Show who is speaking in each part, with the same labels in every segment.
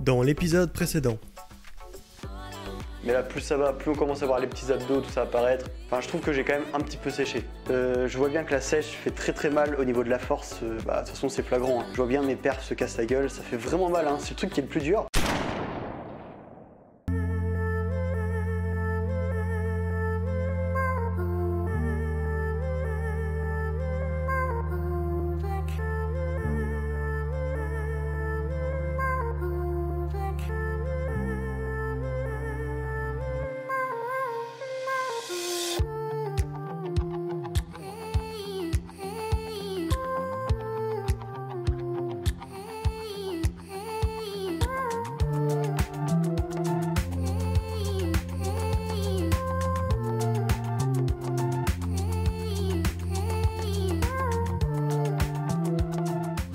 Speaker 1: Dans l'épisode précédent.
Speaker 2: Mais là, plus ça va, plus on commence à voir les petits abdos, tout ça apparaître. Enfin, je trouve que j'ai quand même un petit peu séché. Je vois bien que la sèche fait très mal au niveau de la force. De toute façon, c'est flagrant. Hein. Je vois bien mes perfs se cassent la gueule, ça fait vraiment mal. Hein. C'est le truc qui est le plus dur.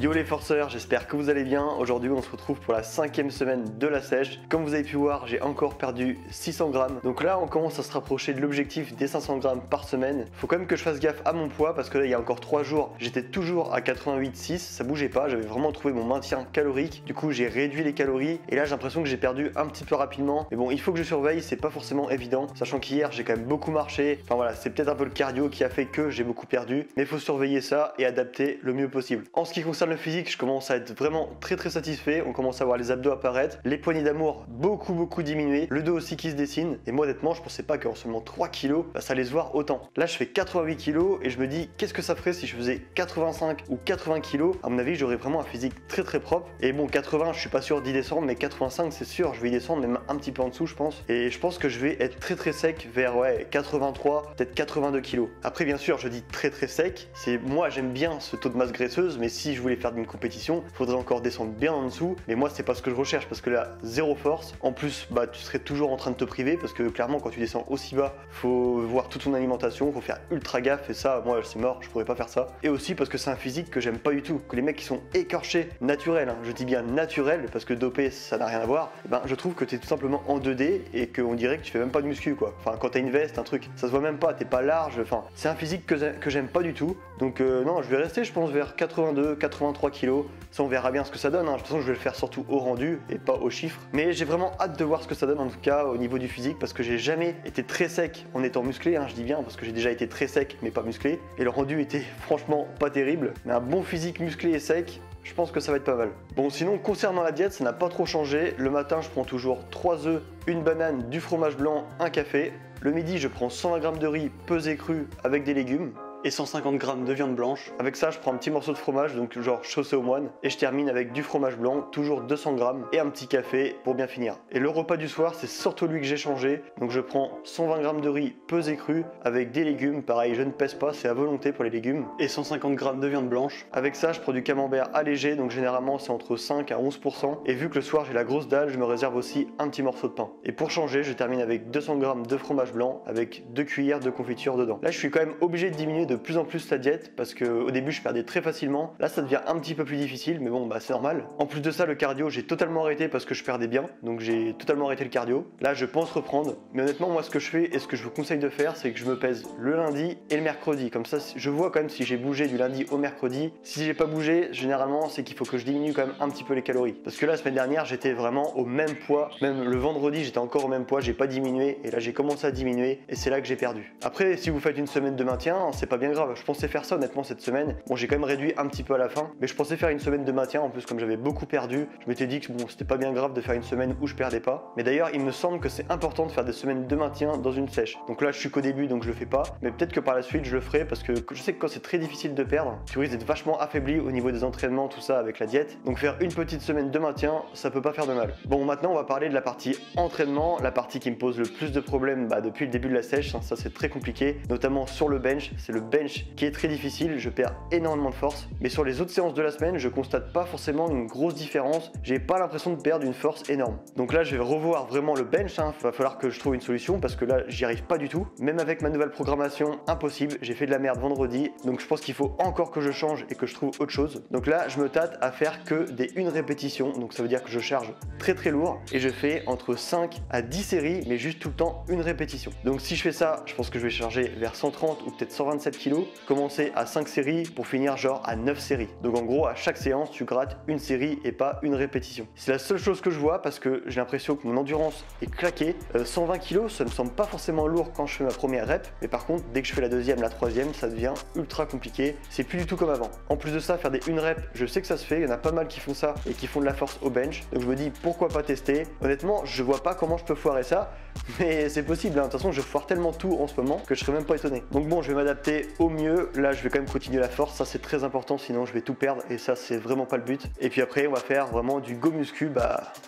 Speaker 2: Yo les forceurs, j'espère que vous allez bien. Aujourd'hui on se retrouve pour la 5e semaine de la sèche. Comme vous avez pu voir, j'ai encore perdu 600 grammes. Donc là on commence à se rapprocher de l'objectif des 500 grammes par semaine. Faut quand même que je fasse gaffe à mon poids parce que là il y a encore 3 jours, j'étais toujours à 88,6, ça bougeait pas, j'avais vraiment trouvé mon maintien calorique. Du coup j'ai réduit les calories et là j'ai l'impression que j'ai perdu un petit peu rapidement. Mais bon, il faut que je surveille, c'est pas forcément évident, sachant qu'hier j'ai quand même beaucoup marché. Enfin voilà, c'est peut-être un peu le cardio qui a fait que j'ai beaucoup perdu, mais il faut surveiller ça et adapter le mieux possible. En ce qui concerne le physique, je commence à être vraiment très satisfait. On commence à voir les abdos apparaître, les poignées d'amour beaucoup diminuer, le dos aussi qui se dessine. Et moi honnêtement, je pensais pas qu'en seulement 3 kilos, ça allait se voir autant. Là, je fais 88 kilos et je me dis qu'est-ce que ça ferait si je faisais 85 ou 80 kilos. À mon avis, j'aurais vraiment un physique très propre. Et bon, 80, je suis pas sûr d'y descendre, mais 85, c'est sûr, je vais y descendre même un petit peu en dessous, je pense. Et je pense que je vais être très sec vers 83, peut-être 82 kilos. Après, bien sûr, je dis très sec. C'est moi, j'aime bien ce taux de masse graisseuse, mais si je voulais faire une compétition, il faudrait encore descendre bien en dessous. Mais moi, c'est pas ce que je recherche parce que là, zéro force. En plus, tu serais toujours en train de te priver parce que clairement, quand tu descends aussi bas, faut voir toute ton alimentation, faut faire ultra gaffe et ça, moi, c'est mort, je pourrais pas faire ça. Et aussi parce que c'est un physique que j'aime pas du tout. Que les mecs qui sont écorchés, naturels, hein, je dis bien naturels parce que dopé, ça n'a rien à voir. Je trouve que t'es tout simplement en 2D et qu'on dirait que tu fais même pas de muscu, quoi. Enfin, quand t'as une veste, un truc, ça se voit même pas, t'es pas large. Enfin, c'est un physique que j'aime pas du tout. Donc non, je vais rester, je pense, vers 82, 83 kilos. Ça, on verra bien ce que ça donne. Hein. De toute façon, je vais le faire surtout au rendu et pas aux chiffres. Mais j'ai vraiment hâte de voir ce que ça donne, en tout cas, au niveau du physique, parce que j'ai jamais été très sec en étant musclé. Hein, je dis bien, parce que j'ai déjà été très sec, mais pas musclé. Et le rendu était franchement pas terrible. Mais un bon physique musclé et sec, je pense que ça va être pas mal. Bon, sinon, concernant la diète, ça n'a pas trop changé. Le matin, je prends toujours 3 œufs, une banane, du fromage blanc, un café. Le midi, je prends 120 g de riz pesé cru avec des légumes et 150 g de viande blanche. Avec ça, je prends un petit morceau de fromage, donc genre chaussé au moine, et je termine avec du fromage blanc, toujours 200 g, et un petit café pour bien finir. Et le repas du soir, c'est surtout lui que j'ai changé, donc je prends 120 g de riz pesé cru, avec des légumes, pareil, je ne pèse pas, c'est à volonté pour les légumes, et 150 g de viande blanche. Avec ça, je prends du camembert allégé, donc généralement c'est entre 5 à 11%, et vu que le soir j'ai la grosse dalle, je me réserve aussi un petit morceau de pain. Et pour changer, je termine avec 200 g de fromage blanc, avec 2 cuillères de confiture dedans. Là, je suis quand même obligé de diminuer de plus en plus la diète parce que au début je perdais très facilement. Là ça devient un petit peu plus difficile, mais bon c'est normal. En plus de ça, le cardio j'ai totalement arrêté parce que je perdais bien, donc j'ai totalement arrêté le cardio. Là je pense reprendre, mais honnêtement moi ce que je fais et ce que je vous conseille de faire, c'est que je me pèse le lundi et le mercredi. Comme ça je vois quand même si j'ai bougé du lundi au mercredi. Si j'ai pas bougé, généralement c'est qu'il faut que je diminue quand même un petit peu les calories. Parce que là la semaine dernière j'étais vraiment au même poids, même le vendredi j'étais encore au même poids, j'ai pas diminué et là j'ai commencé à diminuer et c'est là que j'ai perdu. Après si vous faites une semaine de maintien, c'est pas bien grave. Je pensais faire ça honnêtement cette semaine. Bon, j'ai quand même réduit un petit peu à la fin, mais je pensais faire une semaine de maintien. En plus, comme j'avais beaucoup perdu, je m'étais dit que bon, c'était pas bien grave de faire une semaine où je perdais pas. Mais d'ailleurs, il me semble que c'est important de faire des semaines de maintien dans une sèche. Donc là, je suis qu'au début, donc je le fais pas. Mais peut-être que par la suite, je le ferai parce que je sais que quand c'est très difficile de perdre, tu risques d'être vachement affaibli au niveau des entraînements, tout ça avec la diète. Donc faire une petite semaine de maintien, ça peut pas faire de mal. Bon, maintenant, on va parler de la partie entraînement, la partie qui me pose le plus de problèmes depuis le début de la sèche. Hein, ça, c'est très compliqué, notamment sur le bench. C'est le bench qui est très difficile. Je perds énormément de force, mais sur les autres séances de la semaine, je constate pas forcément une grosse différence. J'ai pas l'impression de perdre une force énorme. Donc là, je vais revoir vraiment le bench. Va falloir que je trouve une solution parce que là, j'y arrive pas du tout. Même avec ma nouvelle programmation, impossible. J'ai fait de la merde vendredi, donc je pense qu'il faut encore que je change et que je trouve autre chose. Donc là, je me tâte à faire que des 1 répétition. Donc ça veut dire que je charge très lourd et je fais entre 5 à 10 séries, mais juste tout le temps une répétition. Donc si je fais ça, je pense que je vais charger vers 130 ou peut-être 127 67 kg, commencer à 5 séries pour finir genre à 9 séries. Donc en gros, à chaque séance, tu grattes une série et pas une répétition. C'est la seule chose que je vois parce que j'ai l'impression que mon endurance est claquée. 120 kg, ça me semble pas forcément lourd quand je fais ma première rep, mais par contre, dès que je fais la deuxième, la troisième, ça devient ultra compliqué. C'est plus du tout comme avant. En plus de ça, faire des 1 rep, je sais que ça se fait, il y en a pas mal qui font ça et qui font de la force au bench. Donc je me dis pourquoi pas tester. Honnêtement, je vois pas comment je peux foirer ça, mais c'est possible. De toute façon, je foire tellement tout en ce moment que je serais même pas étonné. Donc bon, je vais m'adapter au mieux. Là, je vais quand même continuer la force, ça c'est très important, sinon je vais tout perdre et ça c'est vraiment pas le but. Et puis après, on va faire vraiment du go muscu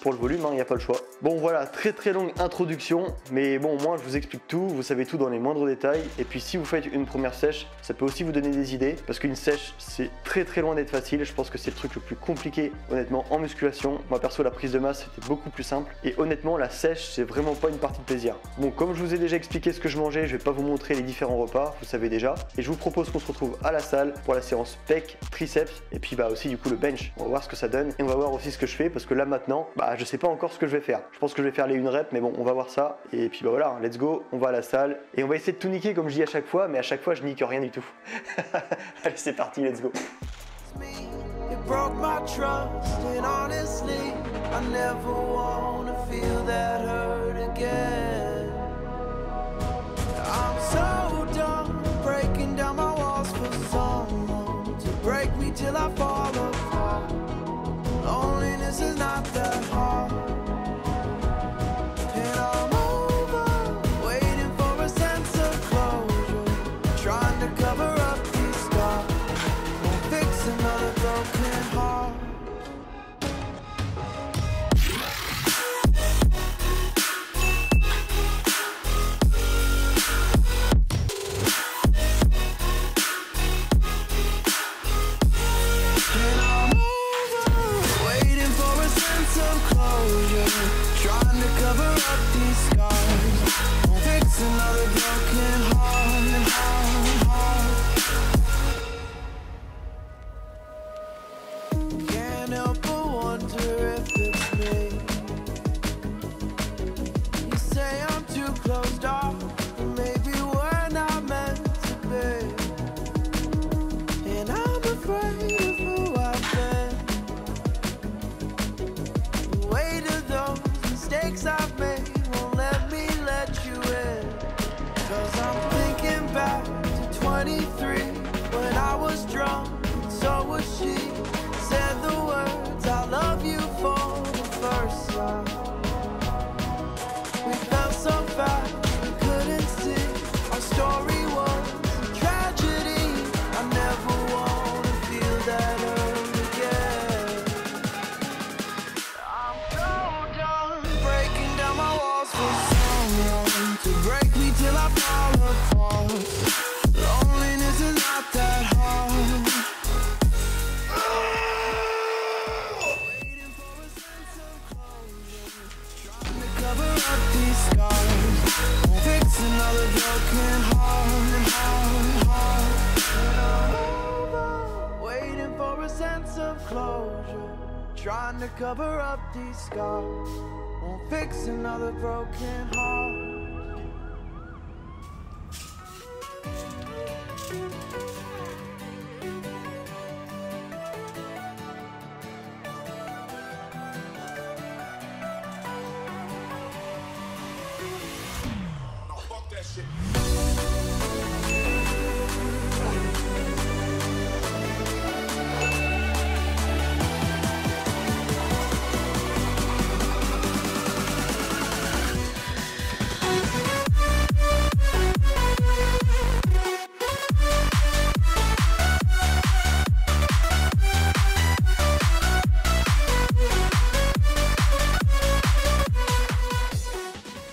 Speaker 2: pour le volume, il n'y a pas le choix. Bon voilà, très longue introduction, mais bon, moi je vous explique tout, vous savez tout dans les moindres détails. Et puis si vous faites une première sèche, ça peut aussi vous donner des idées, parce qu'une sèche c'est très loin d'être facile. Je pense que c'est le truc le plus compliqué honnêtement en musculation. Moi perso, la prise de masse c'était beaucoup plus simple, et honnêtement la sèche c'est vraiment pas une partie de plaisir. Bon, comme je vous ai déjà expliqué ce que je mangeais, je vais pas vous montrer les différents repas, vous savez déjà, et je vous propose qu'on se retrouve à la salle pour la séance pec, triceps, et puis aussi du coup le bench. On va voir ce que ça donne, et on va voir aussi ce que je fais, parce que là maintenant, je sais pas encore ce que je vais faire. Je pense que je vais faire les 1 rep, mais bon, on va voir ça, et puis voilà, let's go, on va à la salle, et on va essayer de tout niquer comme je dis à chaque fois, mais à chaque fois je nique rien du tout. Allez, c'est parti, let's go.
Speaker 1: Broke my trust, and honestly, I never wanna feel that hurt again. I'm so done breaking down my walls for someone to break me till I fall apart. Loneliness is not that hard, and I'm over waiting for a sense of closure, trying to cover up these scars, won't fix another broken heart. And I'm over waiting for a sense of closure, trying to cover up these scars, won't fix another broken heart, Can't help but wonder if it's me. You say I'm too closed off, maybe we're not meant to be. And I'm afraid of who I've been. The weight of those mistakes I've made won't let me let you in. 'Cause I'm thinking back to 23, when I was drunk and so was she. Said the words I love you for the first time. We felt so fast we couldn't see. Our story was a tragedy. I never wanna feel that hurt again. I'm so done breaking down my walls for someone to break me till I fall apart. Loneliness is not that hard. Waiting for a sense of closure, trying to cover up these scars, won't fix another broken heart. And I'm over waiting for a sense of closure, trying to cover up these scars, won't fix another broken heart.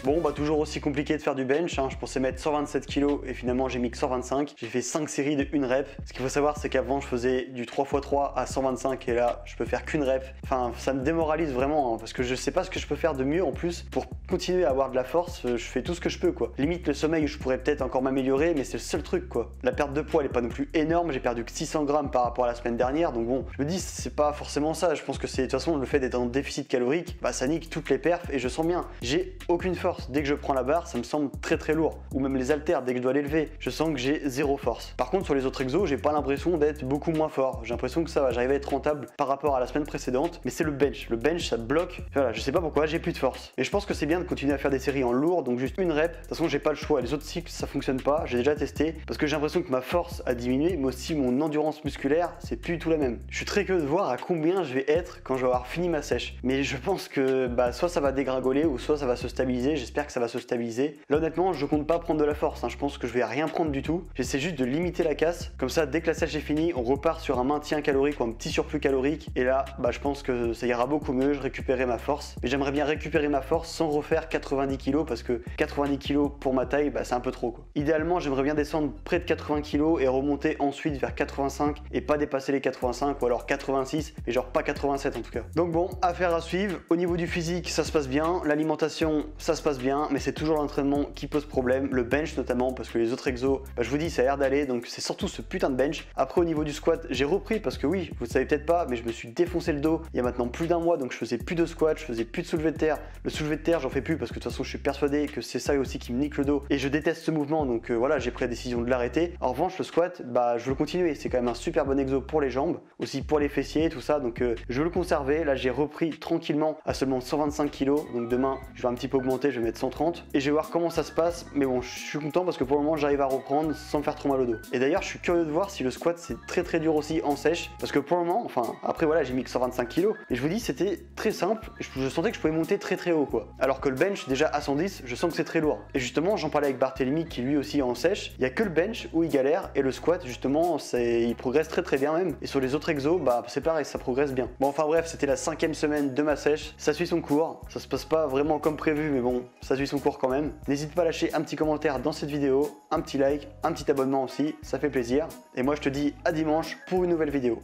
Speaker 2: Bon, toujours aussi compliqué de faire du bench, hein. Je pensais mettre 127 kg et finalement j'ai mis que 125. J'ai fait 5 séries de 1 rep. Ce qu'il faut savoir, c'est qu'avant je faisais du 3x3 à 125 et là je peux faire qu'une rep. Enfin, ça me démoralise vraiment, hein, parce que je sais pas ce que je peux faire de mieux. En plus, pour continuer à avoir de la force, je fais tout ce que je peux, quoi. Limite le sommeil, je pourrais peut-être encore m'améliorer, mais c'est le seul truc, quoi. La perte de poids elle est pas non plus énorme. J'ai perdu que 600 grammes par rapport à la semaine dernière, donc bon, je me dis c'est pas forcément ça. Je pense que c'est de toute façon le fait d'être en déficit calorique, bah ça nique toutes les perfs et je sens bien. J'ai aucune force dès que je prends la barre, ça me semble très lourd. Ou même les haltères, dès que je dois l'élever, je sens que j'ai zéro force. Par contre, sur les autres exos, j'ai pas l'impression d'être beaucoup moins fort. J'ai l'impression que ça va, j'arrive à être rentable par rapport à la semaine précédente, mais c'est le bench. Le bench, ça bloque. Voilà, je sais pas pourquoi, j'ai plus de force. Et je pense que c'est bien de continuer à faire des séries en lourd, donc juste une rep. De toute façon, j'ai pas le choix. Les autres cycles, ça fonctionne pas. J'ai déjà testé parce que j'ai l'impression que ma force a diminué, mais aussi mon endurance musculaire, c'est plus du tout la même. Je suis très curieux de voir à combien je vais être quand je vais avoir fini ma sèche. Mais je pense que soit ça va dégringoler ou soit ça va se stabiliser. J'espère que ça va se stabiliser. Là, honnêtement, je compte pas prendre de la force. Je pense que je vais rien prendre du tout. J'essaie juste de limiter la casse. Comme ça, dès que la sèche est finie, on repart sur un maintien calorique ou un petit surplus calorique. Et là, je pense que ça ira beaucoup mieux. Je récupérerai ma force. Mais j'aimerais bien récupérer ma force sans refaire 90 kg parce que 90 kg pour ma taille, c'est un peu trop, quoi. Idéalement, j'aimerais bien descendre près de 80 kg et remonter ensuite vers 85 et pas dépasser les 85 ou alors 86 et genre pas 87 en tout cas. Donc bon, affaire à suivre. Au niveau du physique, ça se passe bien. L'alimentation, ça se passe bien, mais c'est toujours l'entraînement qui pose problème. Le bench notamment parce que les autres exos, je vous dis, ça a l'air d'aller. Donc c'est surtout ce putain de bench. Après au niveau du squat, j'ai repris parce que oui, vous le savez peut-être pas, mais je me suis défoncé le dos il y a maintenant plus d'un mois, donc je faisais plus de squat, je faisais plus de soulevé de terre. Le soulevé de terre, j'en fais plus parce que de toute façon, je suis persuadé que c'est ça aussi qui me nique le dos et je déteste ce mouvement. Donc voilà, j'ai pris la décision de l'arrêter. En revanche, le squat, je veux le continuer. C'est quand même un super bon exo pour les jambes, aussi pour les fessiers, tout ça. Donc je veux le conserver. Là, j'ai repris tranquillement à seulement 125 kg. Donc demain, je vais un petit peu augmenter, je vais mettre 130 et je vais voir comment ça se passe. Mais bon, je suis content parce que pour le moment, j'arrive à reprendre sans me faire trop mal au dos. Et d'ailleurs, je suis curieux de voir si le squat c'est très dur aussi en sèche parce que pour le moment, après voilà, j'ai mis que 125 kg et je vous dis, c'était très simple. Je sentais que je pouvais monter très haut, quoi. Alors que le bench, déjà à 110, je sens que c'est très lourd. Et justement, j'en parlais avec Barthélemy qui lui aussi est en sèche. Il y a que le bench où il galère et le squat, justement, il progresse très bien même. Et sur les autres exos, c'est pareil, ça progresse bien. Bon, enfin bref, c'était la 5e semaine de ma sèche. Ça suit son cours. Ça se passe pas vraiment comme prévu, mais bon, ça suit son cours quand même. N'hésite pas à lâcher un petit commentaire dans cette vidéo, un petit like, un petit abonnement aussi, ça fait plaisir. Et moi, je te dis à dimanche pour une nouvelle vidéo.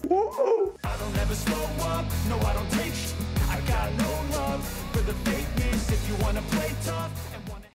Speaker 1: I don't ever slow up, no I don't take I got no love for the fake.